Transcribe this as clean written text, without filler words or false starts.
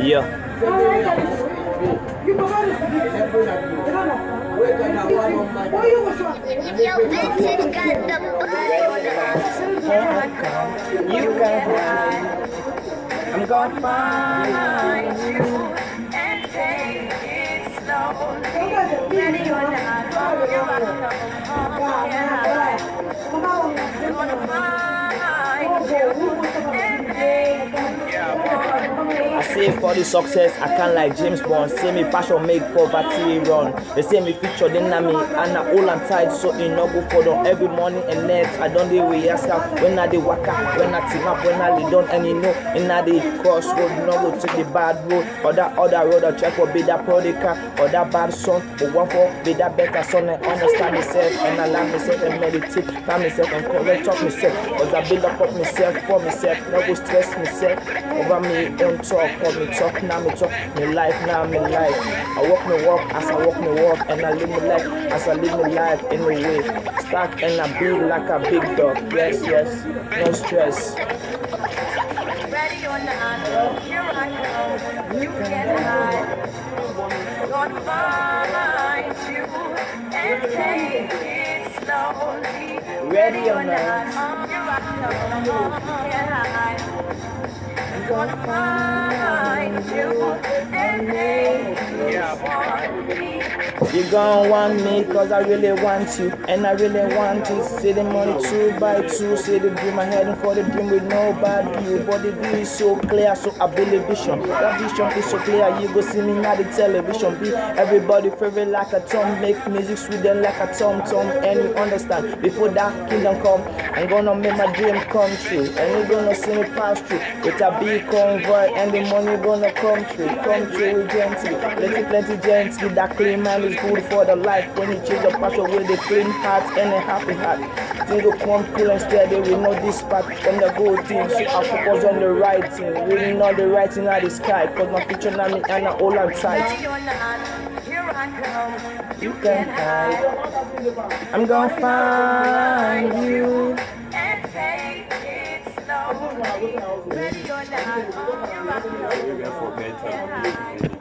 Yeah. If your vintage got the buzz, You can hide. I'm gonna find you and take it slowly. Ready or not, you're gonna find you and take I say for the success, I can't like James Bond. Say me passion make poverty run. They say me feature then na me and I hold and tight so it no go for them every morning and night. I don't dey rehearsal when I dey waka, when I team up, when I lay down and you know in I dey crossroad, no go take the bad road or that other road or check for be that prodigal or that bad son or one for be that better son and understand myself and allow myself and meditate by myself and correct up myself. Cause I build up myself for myself, no go stress myself over me own talk, cause me talk now me talk, me life now me life. I walk me walk as I walk me walk and I live me life as I live me life anyway. Stack and I big like a big dog. Yes, yes, no stress. ready or not, here I come. You can hide. Gonna find you and take it slowly. Ready or not, Here I come. You can hide. Gonna find you and make you want me. you gon' want me cause I really want you and I really want it. Say the money 2 by 2, say the dream I heading for the dream with nobody. You but the view is so clear, so I build a vision. That vision is so clear, you go see me now the television. Be everybody favorite like a tom, make music sweet them like a tom. And you understand, before that kingdom come, I'm gonna make my dream come true. And you gonna see me pass through with a big convoy and the money gonna come true with gently, plenty gently. That clean mind is good for the life. When you change your passion with a clean heart and a happy heart, things will come cool and steady. We know this part from the good things. So I focus on the right thing, reading all the writing out the sky. Cause my future now me and I hold on tight. Ready or not, here I come. You can hide. I'm gonna find you. And take it slowly. Ready or not, here I come. You can hide.